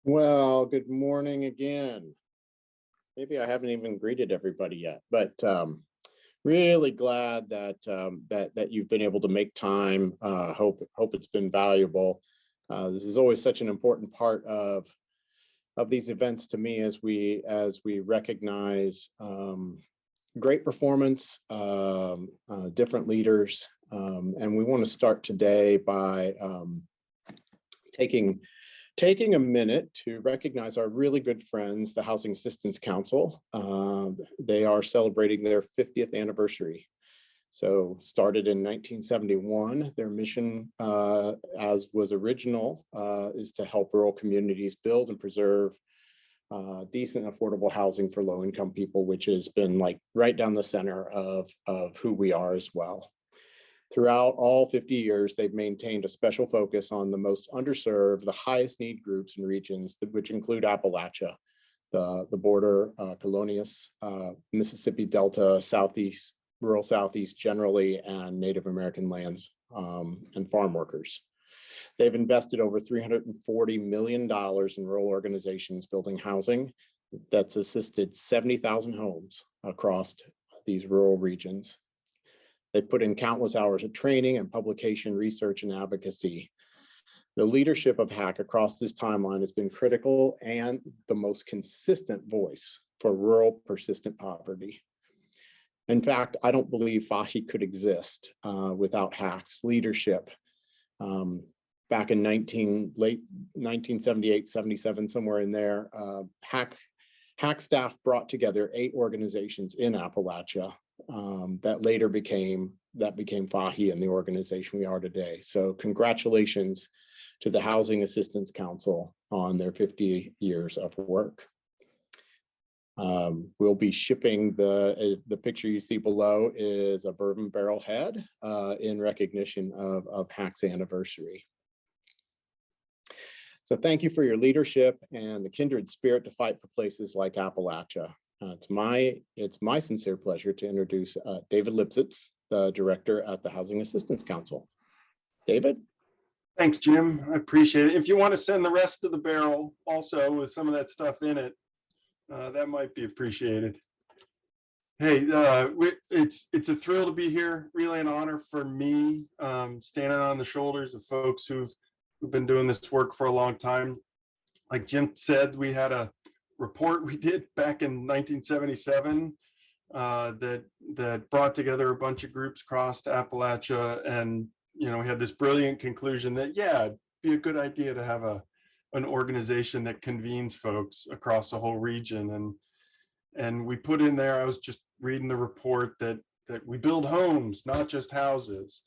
Well, good morning again. Maybe I haven't even greeted everybody yet, but really glad that that you've been able to make time. Hope it's been valuable. This is always such an important part of these events to me as we recognize great performance, different leaders, and we want to start today by taking a minute to recognize our really good friends, the Housing Assistance Council. They are celebrating their 50th anniversary. So started in 1971, their mission, as was original, is to help rural communities build and preserve decent, affordable housing for low-income people, which has been like right down the center of who we are as well. Throughout all 50 years, they've maintained a special focus on the most underserved, the highest need groups and regions, which include Appalachia, the border, Colonias, Mississippi Delta, Southeast, rural Southeast generally, and Native American lands and farm workers. They've invested over $340 million in rural organizations building housing that's assisted 70,000 homes across these rural regions. They put in countless hours of training and publication, research, and advocacy. The leadership of HAC across this timeline has been critical and the most consistent voice for rural persistent poverty. In fact, I don't believe Fahe could exist without HAC's leadership. Back in late 1978, 77, somewhere in there, HAC staff brought together 8 organizations in Appalachia that later became Fahe and the organization we are today. So congratulations to the Housing Assistance Council on their 50 years of work. We'll be shipping the picture you see below is a bourbon barrel head in recognition of HAC's anniversary. So thank you for your leadership and the kindred spirit to fight for places like Appalachia. It's my sincere pleasure to introduce David Lipsitz, the director at the Housing Assistance Council. David? Thanks, Jim. I appreciate it. If you want to send the rest of the barrel also with some of that stuff in it, that might be appreciated. Hey, it's a thrill to be here. Really an honor for me, standing on the shoulders of folks who've been doing this work for a long time. Like Jim said, we had a report we did back in 1977 that brought together a bunch of groups across Appalachia, and we had this brilliant conclusion that it'd be a good idea to have an organization that convenes folks across the whole region. And we put in there, I was just reading the report, that we build homes, not just houses.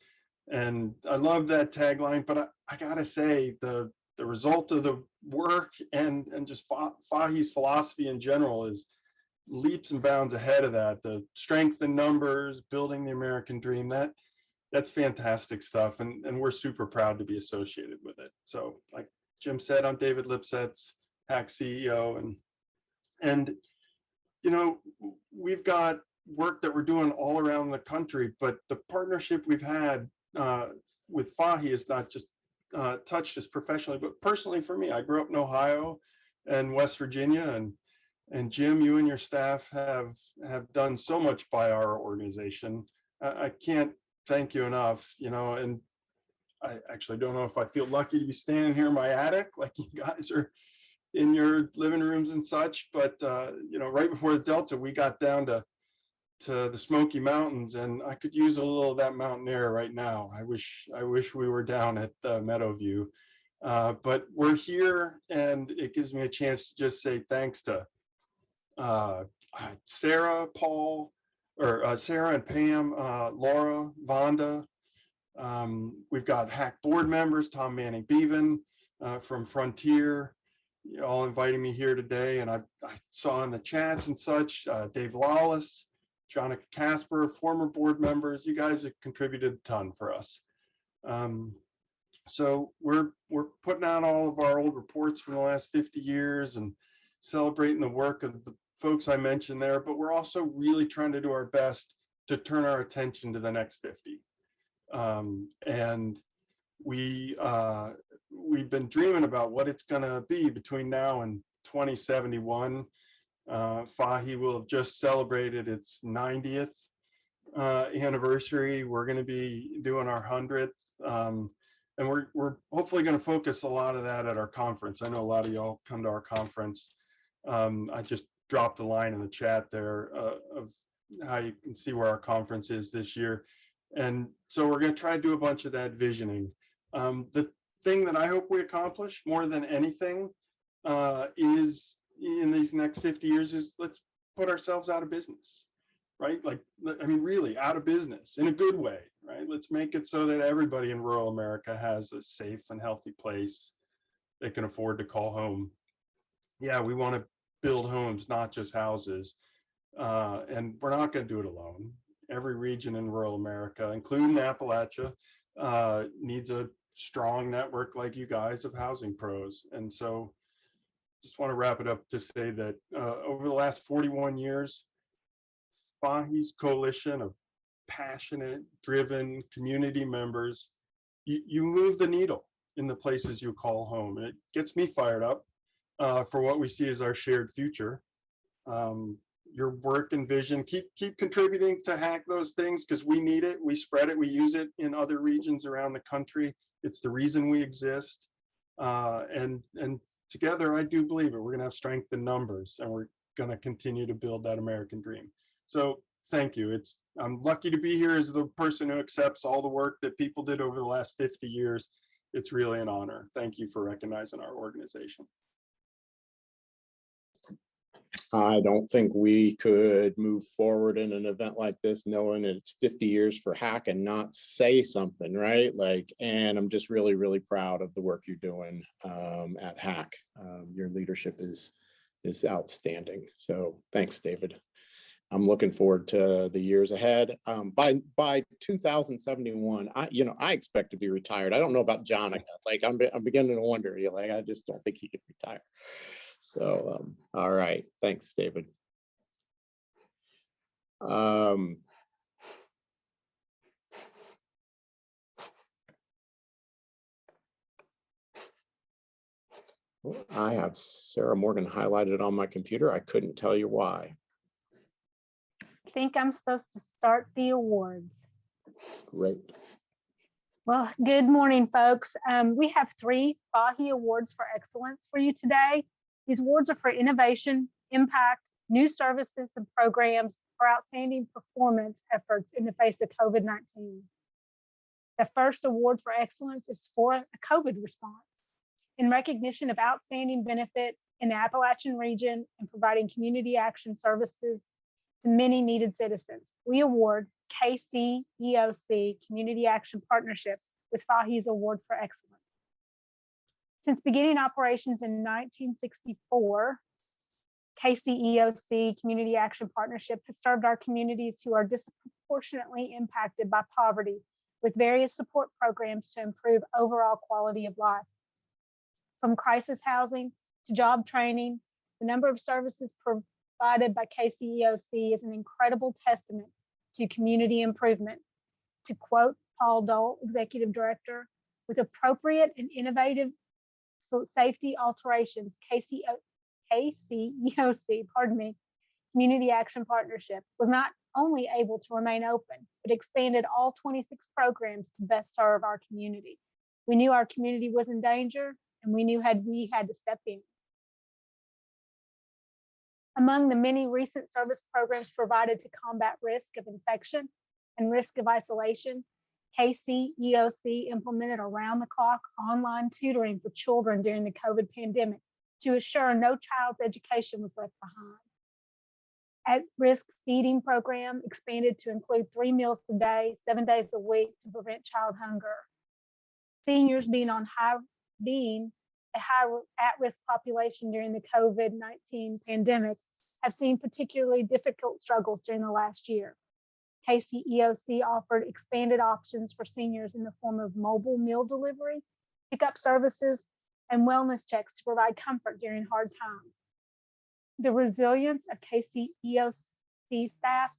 And I love that tagline, but I gotta say, the result of the work and just Fahe's philosophy in general is leaps and bounds ahead of that. The strength in numbers, building the American dream, that's fantastic stuff, and we're super proud to be associated with it. So like Jim said, I'm David Lipsitz, HAC CEO, and we've got work that we're doing all around the country, but the partnership we've had with Fahe is not just touched us professionally, but personally for me. I grew up in Ohio and West Virginia, and Jim, you and your staff have done so much by our organization. I can't thank you enough, and I actually don't know if I feel lucky to be standing here in my attic like you guys are in your living rooms and such, but right before the Delta, we got down to the Smoky Mountains, and I could use a little of that mountain air right now. I wish we were down at Meadowview, but we're here, and it gives me a chance to just say thanks to Sarah, Paul, or Sarah and Pam, Laura, Vonda. We've got HAC board members, Tom Manning Beaven from Frontier, all inviting me here today, and I saw in the chats and such, Dave Lawless, Jonica Casper, former board members. You guys have contributed a ton for us. So we're putting out all of our old reports from the last 50 years and celebrating the work of the folks I mentioned there, but we're also really trying to do our best to turn our attention to the next 50. And we we've been dreaming about what it's going to be between now and 2071. Fahe will have just celebrated its 90th anniversary. We're going to be doing our 100th. And we're hopefully going to focus a lot of that at our conference. I know a lot of y'all come to our conference. I just dropped a line in the chat there of how you can see where our conference is this year. And so we're going to try to do a bunch of that visioning. The thing that I hope we accomplish more than anything is in these next 50 years is let's put ourselves out of business, right? Like, I mean, really out of business in a good way, right? Let's make it so that everybody in rural America has a safe and healthy place they can afford to call home. Yeah, we want to build homes, not just houses. And we're not going to do it alone. Every region in rural America, including Appalachia, needs a strong network like you guys of housing pros. And so just want to wrap it up to say that over the last 41 years, Fahe's coalition of passionate, driven community members, you move the needle in the places you call home. And it gets me fired up for what we see as our shared future. Your work and vision, keep contributing to hack those things, because we need it, we spread it, we use it in other regions around the country. It's the reason we exist. And together, I do believe it. We're going to have strength in numbers, and we're going to continue to build that American dream. So thank you. I'm lucky to be here as the person who accepts all the work that people did over the last 50 years. It's really an honor. Thank you for recognizing our organization. I don't think we could move forward in an event like this knowing it's 50 years for Hack and not say something, right? Like, and I'm just really, really proud of the work you're doing at Hack. Your leadership is outstanding. So thanks, David. I'm looking forward to the years ahead. By 2071, I expect to be retired. I don't know about Jonica. Like, I'm beginning to wonder. Like, I just don't think he could retire. So, all right. Thanks, David. I have Sarah Morgan highlighted on my computer. I couldn't tell you why. I think I'm supposed to start the awards. Great. Well, good morning, folks. We have 3 Fahe Awards for Excellence for you today. These awards are for innovation, impact, new services and programs, or outstanding performance efforts in the face of COVID-19. The first award for excellence is for a COVID response. In recognition of outstanding benefit in the Appalachian region and providing community action services to many needed citizens, we award KCEOC Community Action Partnership with Fahe's Award for Excellence. Since beginning operations in 1964, KCEOC Community Action Partnership has served our communities who are disproportionately impacted by poverty with various support programs to improve overall quality of life. From crisis housing to job training, the number of services provided by KCEOC is an incredible testament to community improvement. To quote Paul Dole, Executive Director, with appropriate and innovative safety alterations, KCEOC, Community Action Partnership was not only able to remain open, but expanded all 26 programs to best serve our community. We knew our community was in danger, and we knew we had to step in. Among the many recent service programs provided to combat risk of infection and risk of isolation, KCEOC implemented around-the-clock online tutoring for children during the COVID pandemic to assure no child's education was left behind. At-risk feeding program expanded to include 3 meals a day, 7 days a week to prevent child hunger. Seniors being a high at-risk population during the COVID-19 pandemic have seen particularly difficult struggles during the last year. KCEOC offered expanded options for seniors in the form of mobile meal delivery, pickup services, and wellness checks to provide comfort during hard times. The resilience of KCEOC staff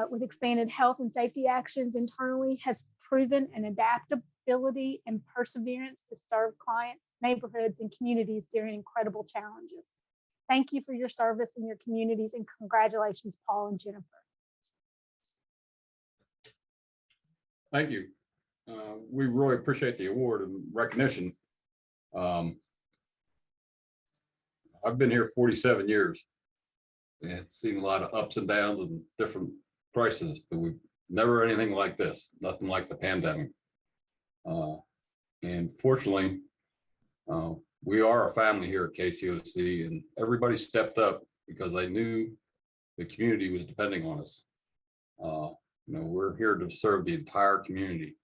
with expanded health and safety actions internally has proven an ability and perseverance to serve clients, neighborhoods, and communities during incredible challenges. Thank you for your service in your communities, and congratulations, Paul and Jennifer. Thank you. We really appreciate the award and recognition. I've been here 47 years and seen a lot of ups and downs and different crises, but we've never anything like this, nothing like the pandemic. And fortunately, we are a family here at KCOC, and everybody stepped up because they knew the community was depending on us. We're here to serve the entire community.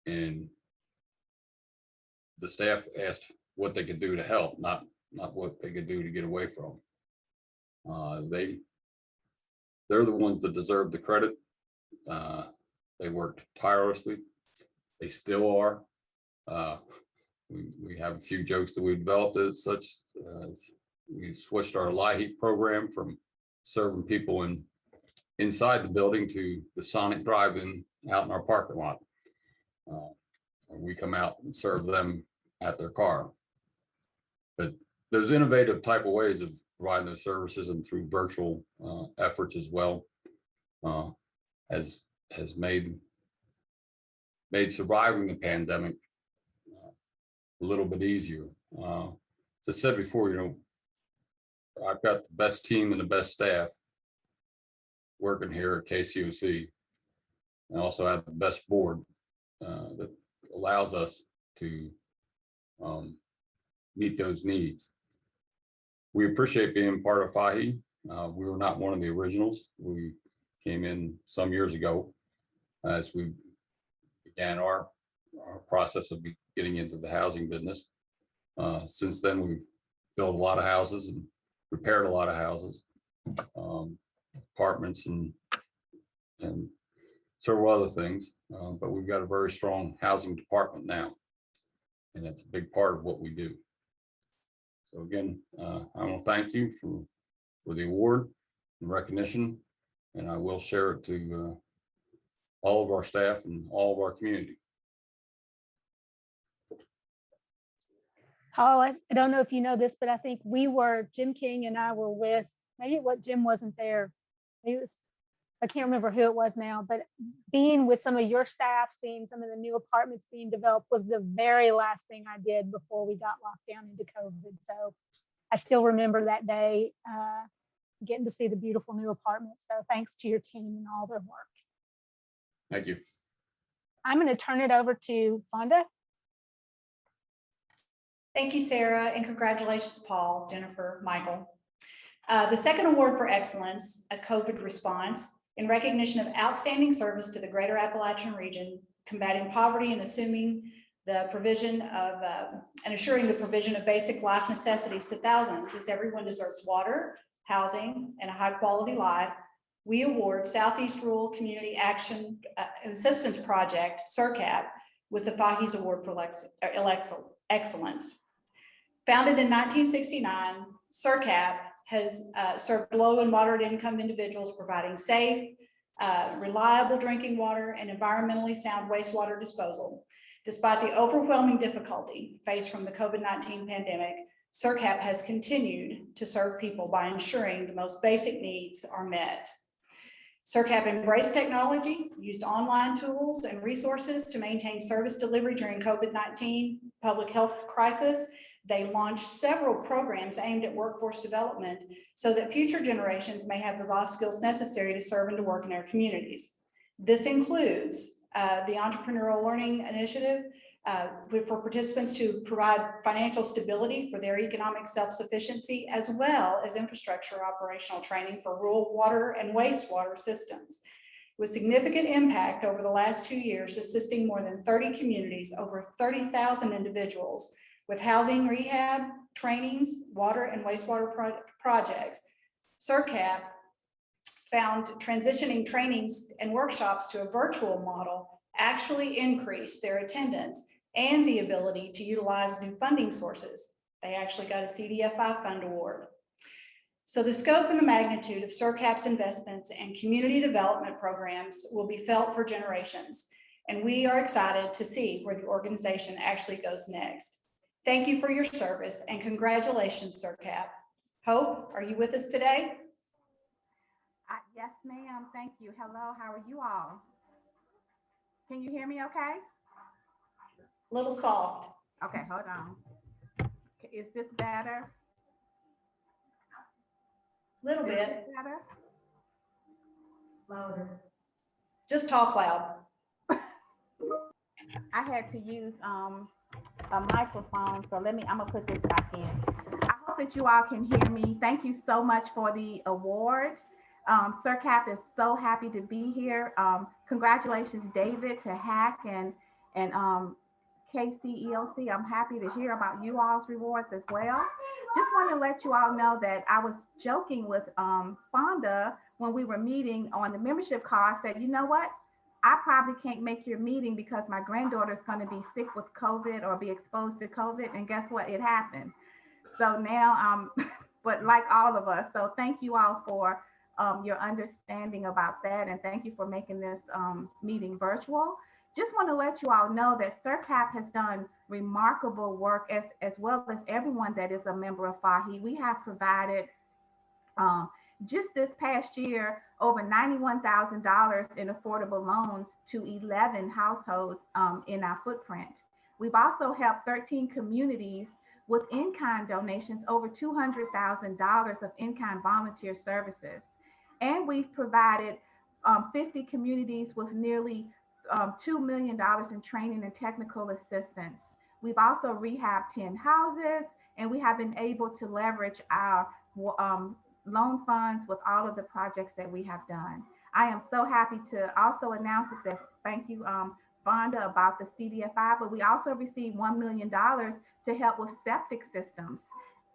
And the staff asked what they could do to help, not what they could do to get away from. They're the ones that deserve the credit. They worked tirelessly. They still are. We have a few jokes that we developed as such as we switched our LIHEAP program from serving people inside the building to the Sonic Drive-In out in our parking lot. We come out and serve them at their car. But those innovative type of ways of providing those services and through virtual efforts as well has made surviving the pandemic a little bit easier. As I said before, I've got the best team and the best staff working here at KCOC. I also have the best board that allows us to meet those needs. We appreciate being part of Fahe. We were not one of the originals. We came in some years ago as we began our process of getting into the housing business. Since then, we've built a lot of houses and repaired a lot of houses, apartments and several other things. But we've got a very strong housing department now, and that's a big part of what we do. So again, I want to thank you for the award and recognition, and I will share it to all of our staff and all of our community. Paul, I don't know if you know this, but I think Jim King and I were with, maybe Jim wasn't there. Maybe it was, I can't remember who it was now, but being with some of your staff, seeing some of the new apartments being developed was the very last thing I did before we got locked down into COVID. So I still remember that day, getting to see the beautiful new apartments. So thanks to your team and all their work. Thank you. I'm going to turn it over to Vonda. Thank you, Sarah, and congratulations, Paul, Jennifer, Michael. The second award for excellence, a COVID response, in recognition of outstanding service to the Greater Appalachian region, combating poverty and assuming the provision of and assuring the provision of basic life necessities to thousands, as everyone deserves water, housing, and a high-quality life. We award Southeast Rural Community Action Assistance Project, SRCAP, with the Fahe's Award for Excellence. Founded in 1969, SRCAP has served low and moderate income individuals, providing safe, reliable drinking water and environmentally sound wastewater disposal. Despite the overwhelming difficulty faced from the COVID-19 pandemic, SRCAP has continued to serve people by ensuring the most basic needs are met. SRCAP embraced technology, used online tools and resources to maintain service delivery during COVID-19 public health crisis. They launched several programs aimed at workforce development so that future generations may have the life skills necessary to serve and to work in their communities. This includes the Entrepreneurial Learning Initiative for participants to provide financial stability for their economic self-sufficiency, as well as infrastructure operational training for rural water and wastewater systems. With significant impact over the last 2 years, assisting more than 30 communities, over 30,000 individuals with housing, rehab, trainings, water and wastewater projects. SRCAP found transitioning trainings and workshops to a virtual model actually increased their attendance and the ability to utilize new funding sources. They actually got a CDFI fund award. So the scope and the magnitude of SRCAP's investments and community development programs will be felt for generations. and we are excited to see where the organization actually goes next. Thank you for your service and congratulations, Sir Cap. Hope, are you with us today? Yes, ma'am. Thank you. Hello, how are you all? Can you hear me okay? Little soft. Okay, hold on. Is this better? Little Is bit. this better? Louder. Just talk loud. I had to use a microphone, so I'm gonna put this back in. I hope that you all can hear me. Thank you so much for the award. Sir Cap is so happy to be here. Congratulations, David, to Hack and KCEOC. I'm happy to hear about you all's rewards as well. Just want to let you all know that I was joking with Fonda when we were meeting on the membership call. I said, you know what? I probably can't make your meeting because my granddaughter is going to be sick with COVID or be exposed to COVID. And guess what? It happened. So now, but like all of us, so thank you all for your understanding about that. And thank you for making this meeting virtual. Just want to let you all know that Sir Cap has done remarkable work as well as everyone that is a member of Fahe. We have provided just this past year over $91,000 in affordable loans to 11 households in our footprint. We've also helped 13 communities with in-kind donations, over $200,000 of in-kind volunteer services. And we've provided 50 communities with nearly $2 million in training and technical assistance. We've also rehabbed 10 houses, and we have been able to leverage our loan funds with all of the projects that we have done. I am so happy to also announce that, thank you, Fonda, about the CDFI, but we also received $1 million to help with septic systems.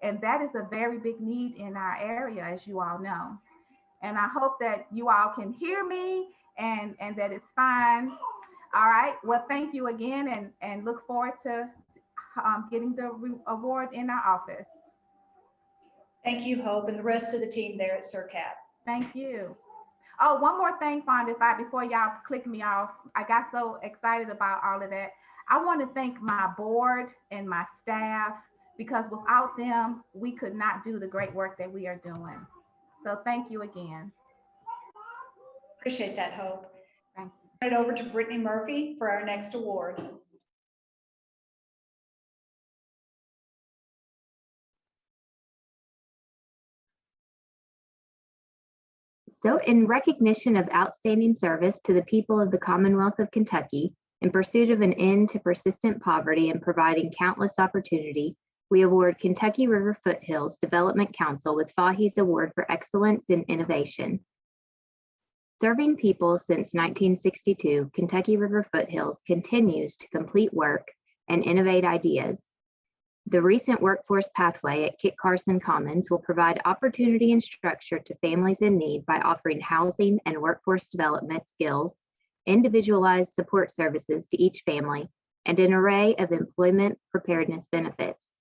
And that is a very big need in our area, as you all know. And I hope that you all can hear me and that it's fine. All right, well, thank you again, and look forward to getting the award in our office. Thank you, Hope, and the rest of the team there at Sir Cap. Thank you. Oh, one more thing, Fonda, before y'all click me off, I got so excited about all of that. I want to thank my board and my staff, because without them, we could not do the great work that we are doing. So thank you again. Appreciate that, Hope. Thank you. Turn it over to Brittany Murphy for our next award. So in recognition of outstanding service to the people of the Commonwealth of Kentucky in pursuit of an end to persistent poverty and providing countless opportunity, we award Kentucky River Foothills Development Council with Fahe's Award for Excellence in Innovation. Serving people since 1962, Kentucky River Foothills continues to complete work and innovate ideas. The recent workforce pathway at Kit Carson Commons will provide opportunity and structure to families in need by offering housing and workforce development skills, individualized support services to each family, and an array of employment preparedness benefits.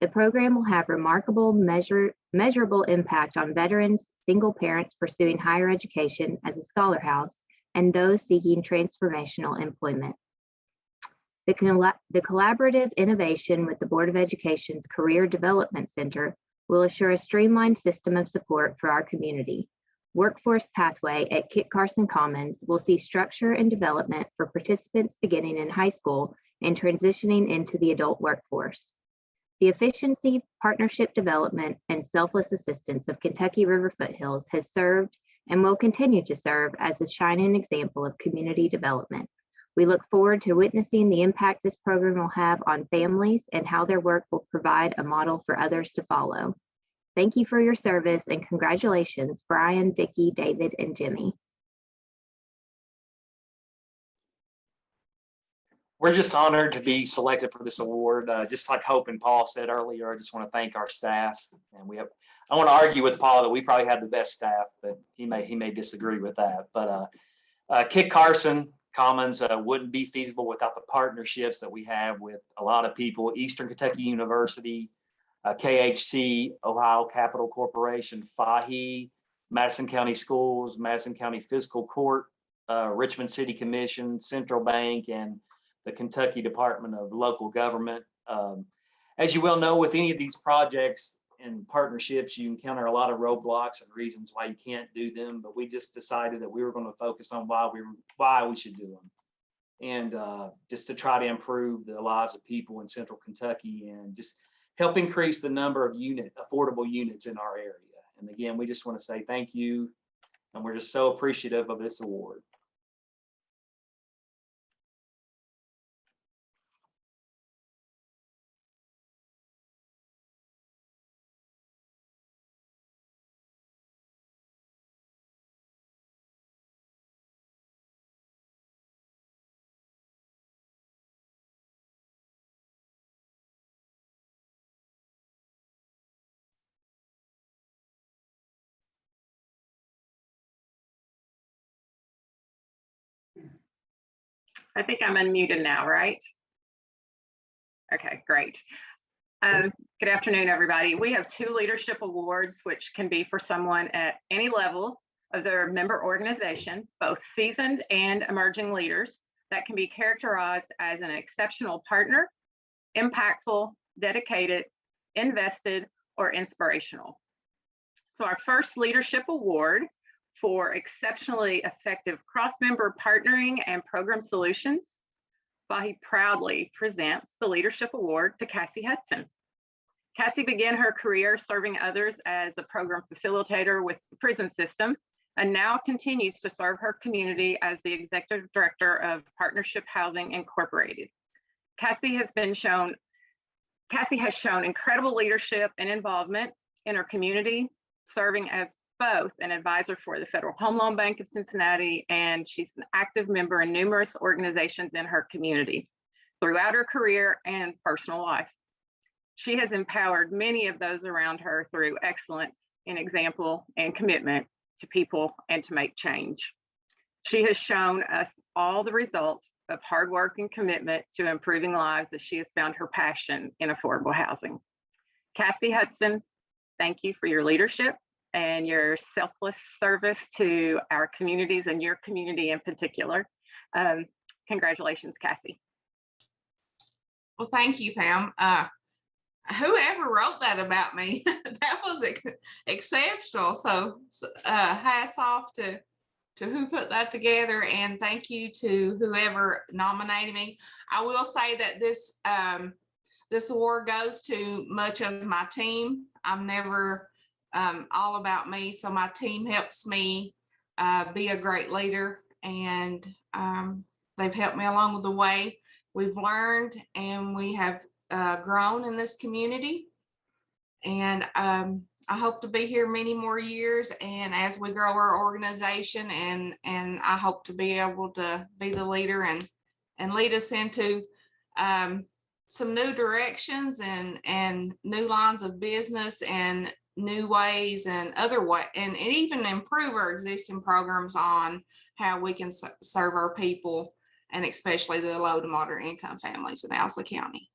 The program will have remarkable measurable impact on veterans, single parents pursuing higher education as a scholar house, and those seeking transformational employment. The collaborative innovation with the Board of Education's Career Development Center will assure a streamlined system of support for our community. Workforce Pathway at Kit Carson Commons will see structure and development for participants beginning in high school and transitioning into the adult workforce. The efficiency, partnership development, and selfless assistance of Kentucky River Foothills has served and will continue to serve as a shining example of community development. We look forward to witnessing the impact this program will have on families and how their work will provide a model for others to follow. Thank you for your service and congratulations, Brian, Vicki, David, and Jimmy. We're just honored to be selected for this award. Just like Hope and Paul said earlier, I just want to thank our staff. And I want to argue with Paul that we probably have the best staff, but he may disagree with that. But Kit Carson Commons wouldn't be feasible without the partnerships that we have with a lot of people: Eastern Kentucky University, KHC, Ohio Capital Corporation, Fahe, Madison County Schools, Madison County Fiscal Court, Richmond City Commission, Central Bank, and the Kentucky Department of Local Government. As you well know, with any of these projects and partnerships, you encounter a lot of roadblocks and reasons why you can't do them, but we just decided that we were going to focus on why we should do them. And just to try to improve the lives of people in Central Kentucky and just help increase the number of affordable units in our area. And again, we just want to say thank you. And we're just so appreciative of this award. I think I'm unmuted now, right? Okay, great. Good afternoon, everybody. We have 2 leadership awards, which can be for someone at any level of their member organization, both seasoned and emerging leaders, that can be characterized as an exceptional partner, impactful, dedicated, invested, or inspirational. So our first leadership award for exceptionally effective cross-member partnering and program solutions, Fahe proudly presents the Leadership Award to Cassie Hudson. Cassie began her career serving others as a program facilitator with the prison system, and now continues to serve her community as the Executive Director of Partnership Housing Incorporated. Cassie has shown incredible leadership and involvement in her community, serving as both an advisor for the Federal Home Loan Bank of Cincinnati, and she's an active member in numerous organizations in her community throughout her career and personal life. She has empowered many of those around her through excellence in example and commitment to people and to make change. She has shown us all the result of hard work and commitment to improving lives as she has found her passion in affordable housing. Cassie Hudson, thank you for your leadership and your selfless service to our communities and your community in particular. Congratulations, Cassie. Well, thank you, Pam. Whoever wrote that about me, that was exceptional. So hats off to who put that together, and thank you to whoever nominated me. I will say that this award goes to much of my team. I'm never all about me, so my team helps me be a great leader, and they've helped me along the way. We've learned and we have grown in this community, and I hope to be here many more years, and as we grow our organization, and I hope to be able to be the leader and lead us into some new directions and new lines of business and new ways and other way, and even improve our existing programs on how we can serve our people, and especially the low to moderate income families in Owsley County.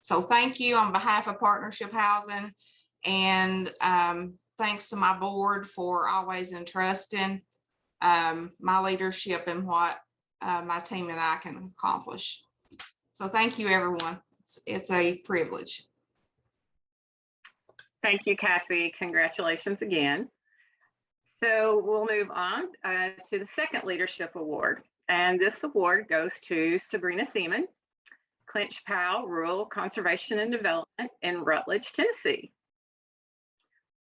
So thank you on behalf of Partnership Housing, and thanks to my board for always entrusting my leadership in what my team and I can accomplish. So thank you, everyone. It's a privilege. Thank you, Cassie. Congratulations again. So we'll move on to the second leadership award. And this award goes to Sabrina Seaman, Clinch Powell Rural Conservation and Development in Rutledge, Tennessee.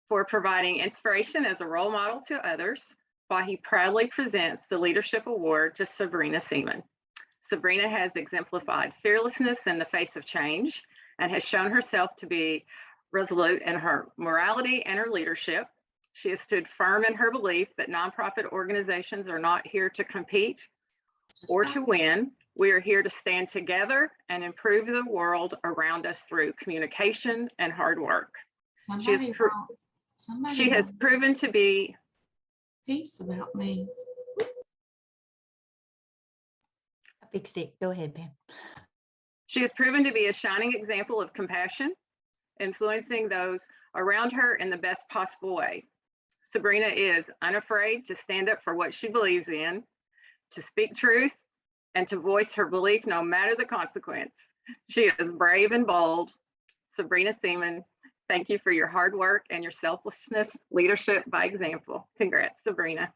For providing inspiration as a role model to others, Fahe proudly presents the Leadership Award to Sabrina Seaman. Sabrina has exemplified fearlessness in the face of change and has shown herself to be resolute in her morality and her leadership. She has stood firm in her belief that nonprofit organizations are not here to compete or to win. We are here to stand together and improve the world around us through communication and hard work. She has proven to be peace about me. A big stick. Go ahead, Pam. She has proven to be a shining example of compassion, influencing those around her in the best possible way. Sabrina is unafraid to stand up for what she believes in to speak truth, and to voice her belief no matter the consequence. She is brave and bold. Sabrina Seaman, thank you for your hard work and your selflessness, leadership by example. Congrats, Sabrina.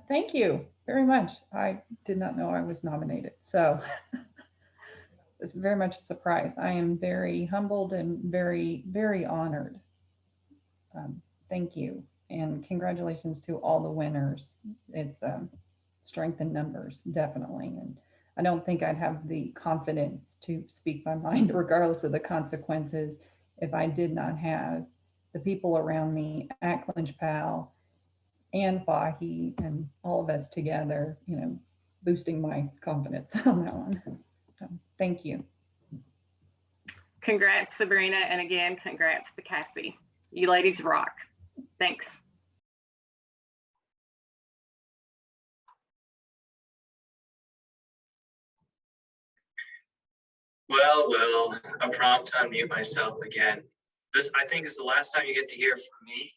Thank you very much. I did not know I was nominated, so it's very much a surprise. I am very humbled and very, very honored. Thank you, and congratulations to all the winners. It's strength in numbers, definitely. And I don't think I'd have the confidence to speak my mind, regardless of the consequences, if I did not have the people around me at Clinch Pal and Fahe and all of us together, you know, boosting my confidence on that one. So, thank you. Congrats, Sabrina. And again, congrats to Cassie. You ladies rock. Thanks. Well, a prompt to unmute myself again. This, I think, is the last time you get to hear from me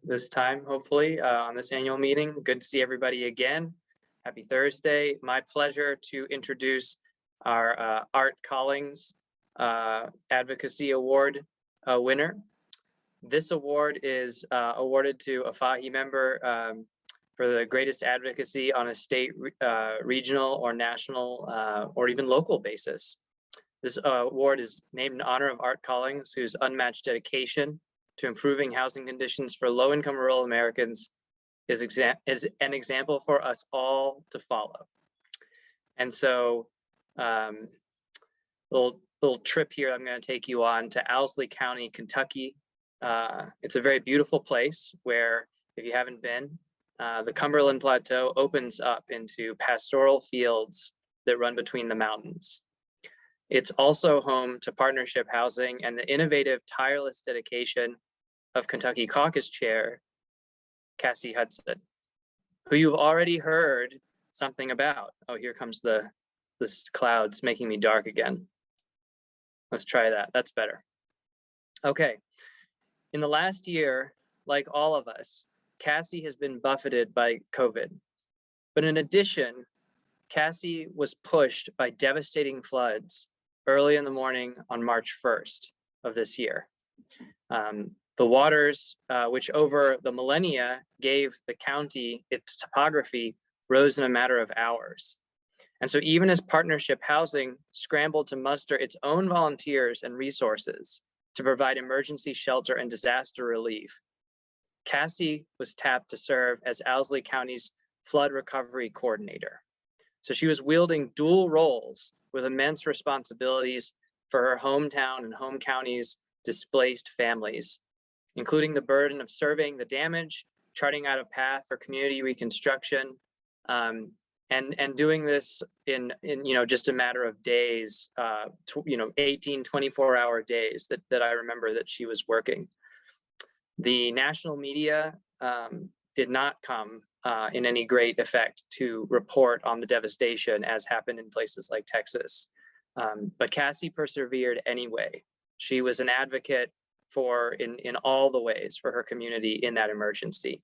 this time, hopefully, on this annual meeting. Good to see everybody again. Happy Thursday. My pleasure to introduce our Art Callings Advocacy Award winner. This award is awarded to a Fahe member for the greatest advocacy on a state, regional, or national, or even local basis. This award is named in honor of Art Callings, whose unmatched dedication to improving housing conditions for low-income rural Americans is an example for us all to follow. And so, little trip here I'm going to take you on to Owsley County, Kentucky. It's a very beautiful place where, if you haven't been, the Cumberland Plateau opens up into pastoral fields that run between the mountains. It's also home to partnership housing and the innovative, tireless dedication of Kentucky Caucus Chair, Cassie Hudson, who you've already heard something about. Oh, here comes the clouds making me dark again. Let's try that. That's better. Okay. In the last year, like all of us, Cassie has been buffeted by COVID. But in addition, Cassie was pushed by devastating floods early in the morning on March 1st of this year. The waters, which over the millennia gave the county its topography, rose in a matter of hours. And so even as partnership housing scrambled to muster its own volunteers and resources to provide emergency shelter and disaster relief, Cassie was tapped to serve as Owsley County's flood recovery coordinator. So she was wielding dual roles with immense responsibilities for her hometown and home county's displaced families, including the burden of surveying the damage, charting out a path for community reconstruction, and doing this in just a matter of days, 18, 24-hour days that I remember that she was working. The national media did not come in any great effect to report on the devastation as happened in places like Texas. But Cassie persevered anyway. She was an advocate in all the ways for her community in that emergency.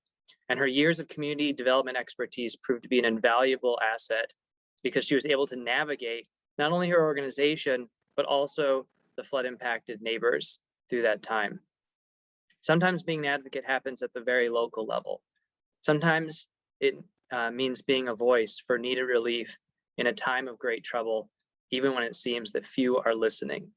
And her years of community development expertise proved to be an invaluable asset because she was able to navigate not only her organization, but also the flood impacted neighbors through that time. Sometimes being an advocate happens at the very local level. Sometimes it means being a voice for needed relief in a time of great trouble, even when it seems that few are listening.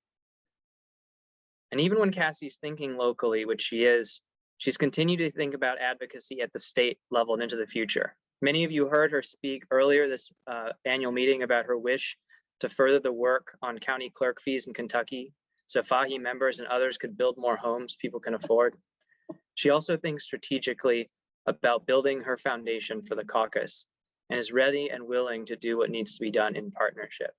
And even when Cassie's thinking locally, which she is, she's continued to think about advocacy at the state level and into the future. Many of you heard her speak earlier this annual meeting about her wish to further the work on county clerk fees in Kentucky, so Fahe members and others could build more homes people can afford. She also thinks strategically about building her foundation for the caucus and is ready and willing to do what needs to be done in partnership.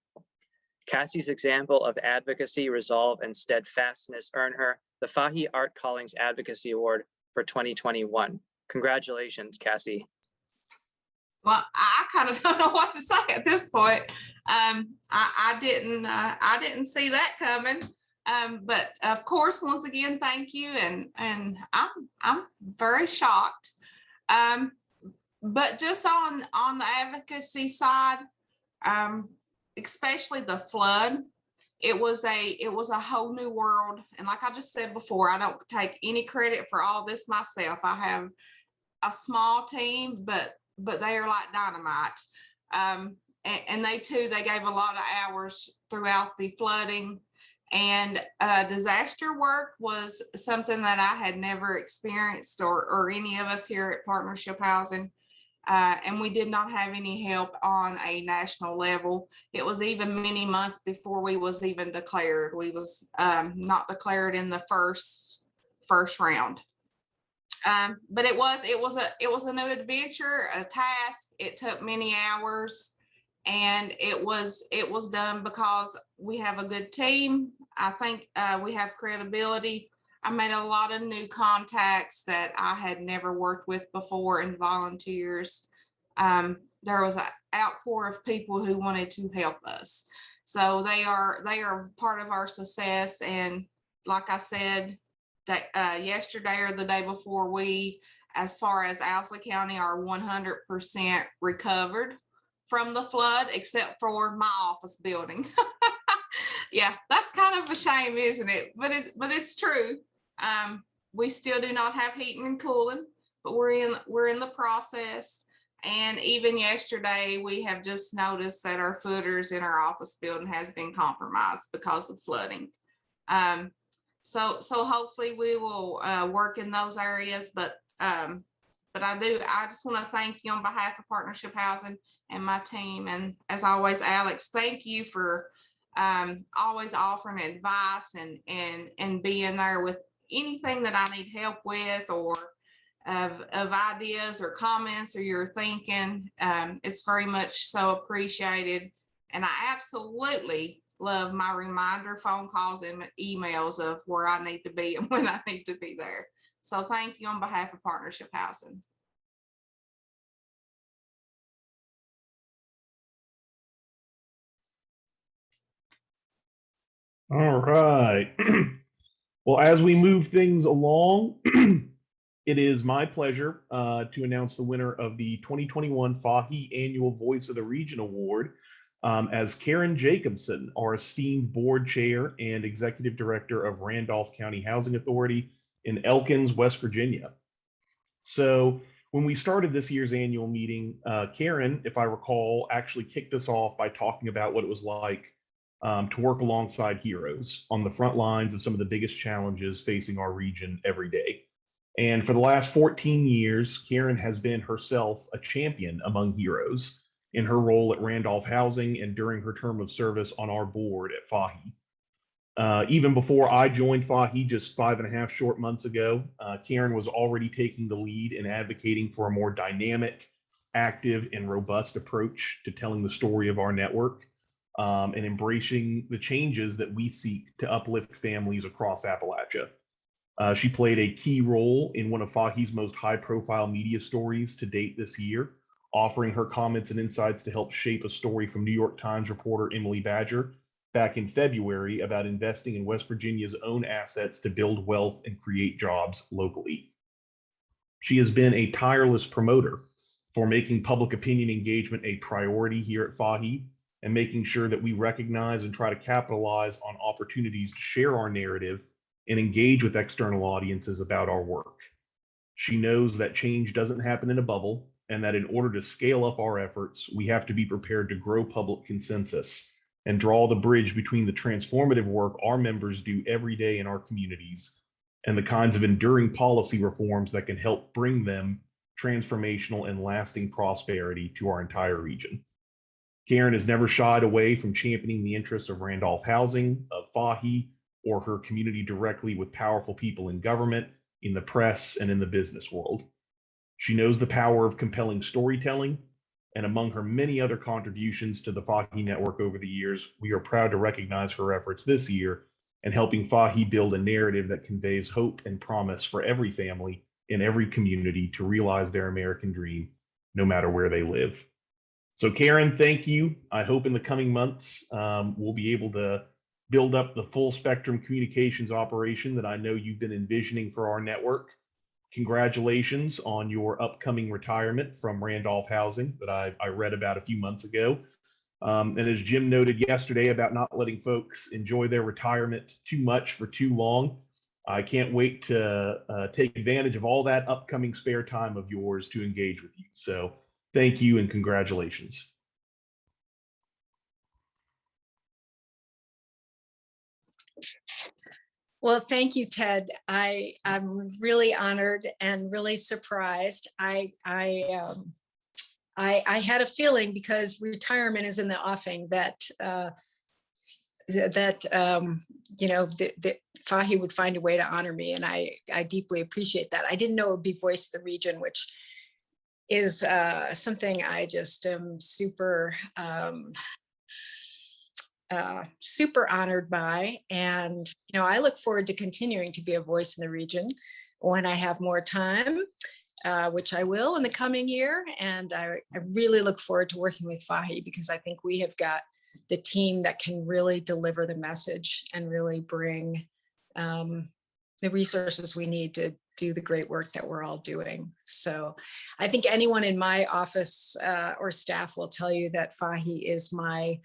Cassie's example of advocacy, resolve, and steadfastness earn her the Fahe Art Callings Advocacy Award for 2021. Congratulations, Cassie. Well, I kind of don't know what to say at this point. I didn't see that coming. But of course, once again, thank you. And I'm very shocked. But just on the advocacy side, especially the flood, it was a whole new world. And like I just said before, I don't take any credit for all this myself. I have a small team, but they are like dynamite. And they gave a lot of hours throughout the flooding. And disaster work was something that I had never experienced, or any of us here at Partnership Housing. And we did not have any help on a national level. It was even many months before we was even declared. We was not declared in the first round. But it was a new adventure, a task. It took many hours, and it was done because we have a good team. I think we have credibility. I made a lot of new contacts that I had never worked with before, and volunteers. There was an outpour of people who wanted to help us. So they are part of our success. And like I said, that yesterday or the day before, we, as far as Owsley County, are 100% recovered from the flood, except for my office building. Yeah, that's kind of a shame, isn't it? But it's true. We still do not have heating and cooling, but we're in the process. And even yesterday, we have just noticed that our footers in our office building has been compromised because of flooding. So hopefully we will work in those areas. But I just want to thank you on behalf of Partnership Housing and my team. And as always, Alex, thank you for always offering advice and being there with anything that I need help with, or of ideas or comments or your thinking. It's very much so appreciated. And I absolutely love my reminder phone calls and emails of where I need to be and when I need to be there. So thank you on behalf of Partnership Housing. All right. Well, as we move things along, it is my pleasure to announce the winner of the 2021 Fahe Annual Voice of the Region Award, as Karen Jacobson, our esteemed board chair and executive director of Randolph County Housing Authority in Elkins, West Virginia. So when we started this year's annual meeting, Karen, if I recall, actually kicked us off by talking about what it was like to work alongside heroes on the front lines of some of the biggest challenges facing our region every day. And for the last 14 years, Karen has been herself a champion among heroes in her role at Randolph Housing and during her term of service on our board at Fahe. Even before I joined Fahe just 5.5 short months ago, Karen was already taking the lead in advocating for a more dynamic, active, and robust approach to telling the story of our network, and embracing the changes that we seek to uplift families across Appalachia. She played a key role in one of Fahe's most high-profile media stories to date this year, offering her comments and insights to help shape a story from New York Times reporter Emily Badger back in February about investing in West Virginia's own assets to build wealth and create jobs locally. She has been a tireless promoter for making public opinion engagement a priority here at Fahe, and making sure that we recognize and try to capitalize on opportunities to share our narrative and engage with external audiences about our work. She knows that change doesn't happen in a bubble, and that in order to scale up our efforts, we have to be prepared to grow public consensus and draw the bridge between the transformative work our members do every day in our communities and the kinds of enduring policy reforms that can help bring them transformational and lasting prosperity to our entire region. Karen has never shied away from championing the interests of Randolph Housing, of Fahe, or her community directly with powerful people in government, in the press, and in the business world. She knows the power of compelling storytelling, and among her many other contributions to the Fahe Network over the years, we are proud to recognize her efforts this year in helping Fahe build a narrative that conveys hope and promise for every family in every community to realize their American dream, no matter where they live. So Karen, thank you. I hope in the coming months, we'll be able to build up the full spectrum communications operation that I know you've been envisioning for our network. Congratulations on your upcoming retirement from Randolph Housing that I read about a few months ago. And as Jim noted yesterday about not letting folks enjoy their retirement too much for too long, I can't wait to take advantage of all that upcoming spare time of yours to engage with you. So thank you and congratulations. Well, thank you, Ted. I'm really honored and really surprised. I had a feeling, because retirement is in the offing, that Fahe would find a way to honor me, and I deeply appreciate that. I didn't know it would be Voice of the Region, which is something I just am super honored by. And I look forward to continuing to be a voice in the region when I have more time, which I will in the coming year. And I really look forward to working with Fahe, because I think we have got the team that can really deliver the message and really bring the resources we need to do the great work that we're all doing. So I think anyone in my office or staff will tell you that Fahe is my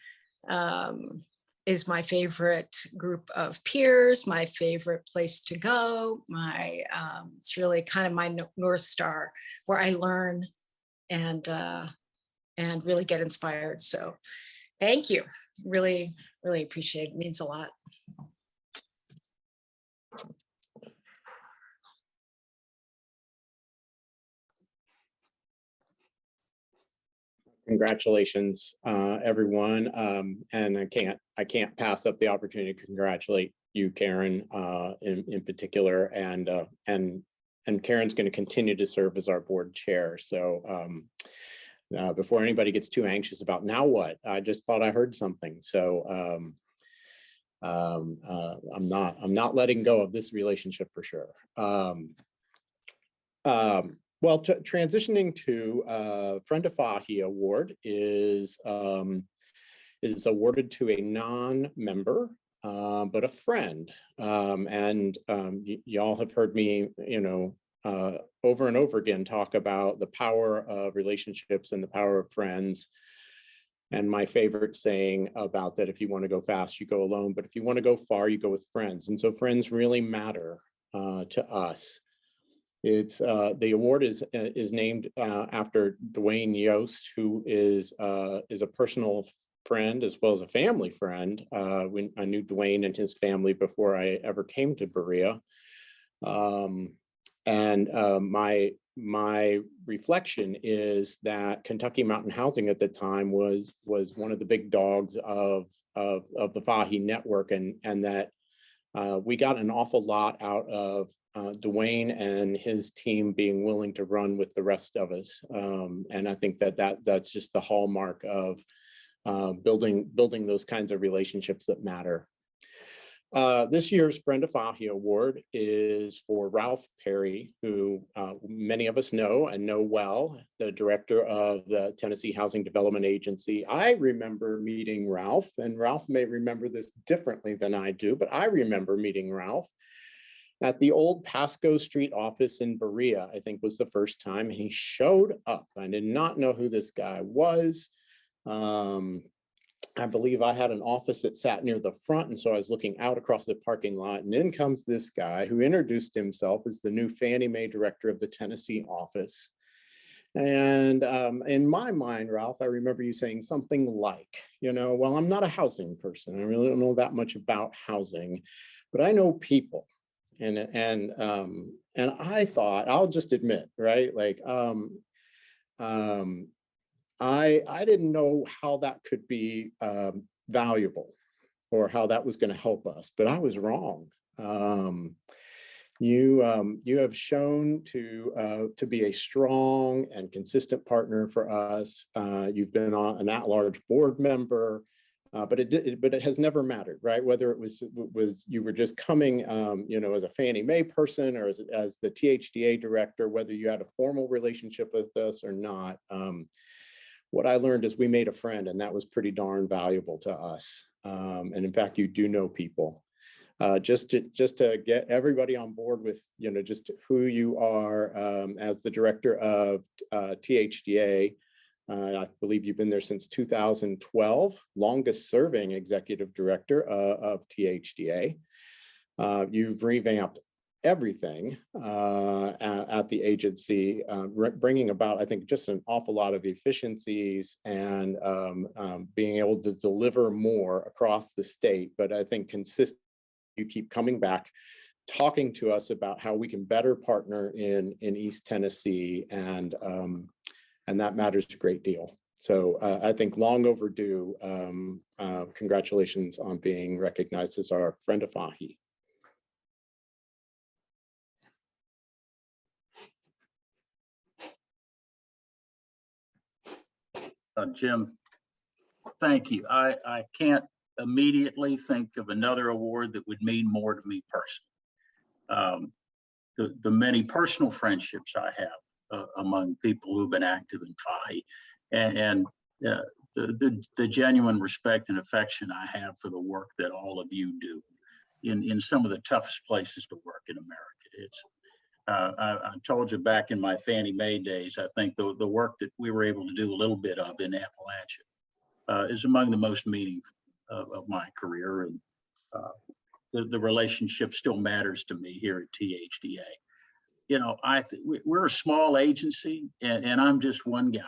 favorite group of peers, my favorite place to go. It's really kind of my North Star, where I learn and really get inspired. So thank you. Really, really appreciate it. It means a lot. Congratulations, everyone. And I can't pass up the opportunity to congratulate you, Karen, in particular. And Karen's going to continue to serve as our board chair. So before anybody gets too anxious about now what, I just thought I heard something. So I'm not letting go of this relationship for sure. Well, transitioning to Friend of Fahe Award is awarded to a non-member, but a friend. Y'all have heard me, over and over again talk about the power of relationships and the power of friends. And my favorite saying about that: if you want to go fast, you go alone, but if you want to go far, you go with friends. And so friends really matter to us. It's the award is named after Dwayne Yost, who is a personal friend as well as a family friend. When I knew Dwayne and his family before I ever came to Berea, my reflection is that Kentucky Mountain Housing at the time was one of the big dogs of the Fahe Network, and that we got an awful lot out of Dwayne and his team being willing to run with the rest of us. And I think that's just the hallmark of building those kinds of relationships that matter. This year's Friend of Fahe Award is for Ralph Perry, who many of us know and know well, the director of the Tennessee Housing Development Agency. I remember meeting Ralph, and Ralph may remember this differently than I do, but I remember meeting Ralph at the old Pasco Street office in Berea. I think was the first time he showed up. I did not know who this guy was. I believe I had an office that sat near the front, and so I was looking out across the parking lot, and in comes this guy who introduced himself as the new Fannie Mae director of the Tennessee office. And in my mind, Ralph, I remember you saying something like, well, I'm not a housing person. I really don't know that much about housing, but I know people. And I thought, I'll just admit, right? Like, I didn't know how that could be valuable or how that was going to help us, but I was wrong. You have shown to be a strong and consistent partner for us. You've been an at-large board member, but it has never mattered, right? Whether it was you were just coming, as a Fannie Mae person or as the THDA director, whether you had a formal relationship with us or not. what I learned is we made a friend, and that was pretty darn valuable to us. And in fact, you do know people. Just to get everybody on board with, just who you are as the director of THDA. I believe you've been there since 2012, longest serving executive director of THDA. You've revamped everything at the agency, bringing about, I think, just an awful lot of efficiencies and being able to deliver more across the state. But I think consistently, you keep coming back, talking to us about how we can better partner in East Tennessee, and that matters a great deal. So I think long overdue. Congratulations on being recognized as our friend of Fahe. Jim, thank you. I can't immediately think of another award that would mean more to me personally. The many personal friendships I have among people who've been active in Fahe, and the genuine respect and affection I have for the work that all of you do in some of the toughest places to work in America. It's I told you back in my Fannie Mae days, I think the work that we were able to do a little bit of in Appalachia is among the most meaningful of my career, and the relationship still matters to me here at THDA. We're a small agency, and I'm just one guy.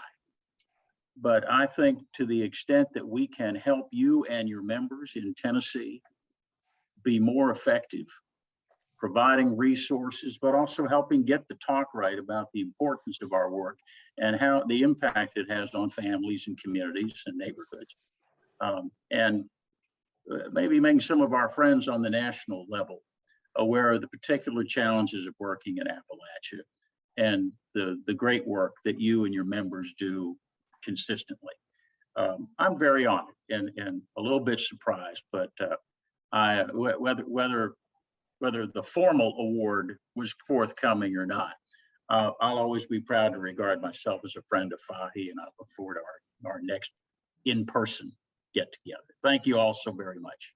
But I think to the extent that we can help you and your members in Tennessee be more effective, providing resources, but also helping get the talk right about the importance of our work and how the impact it has on families and communities and neighborhoods. And maybe making some of our friends on the national level aware of the particular challenges of working in Appalachia and the great work that you and your members do consistently. I'm very honored and a little bit surprised, but whether the formal award was forthcoming or not, I'll always be proud to regard myself as a friend of Fahe, and I look forward to our next in-person get together. Thank you all so very much.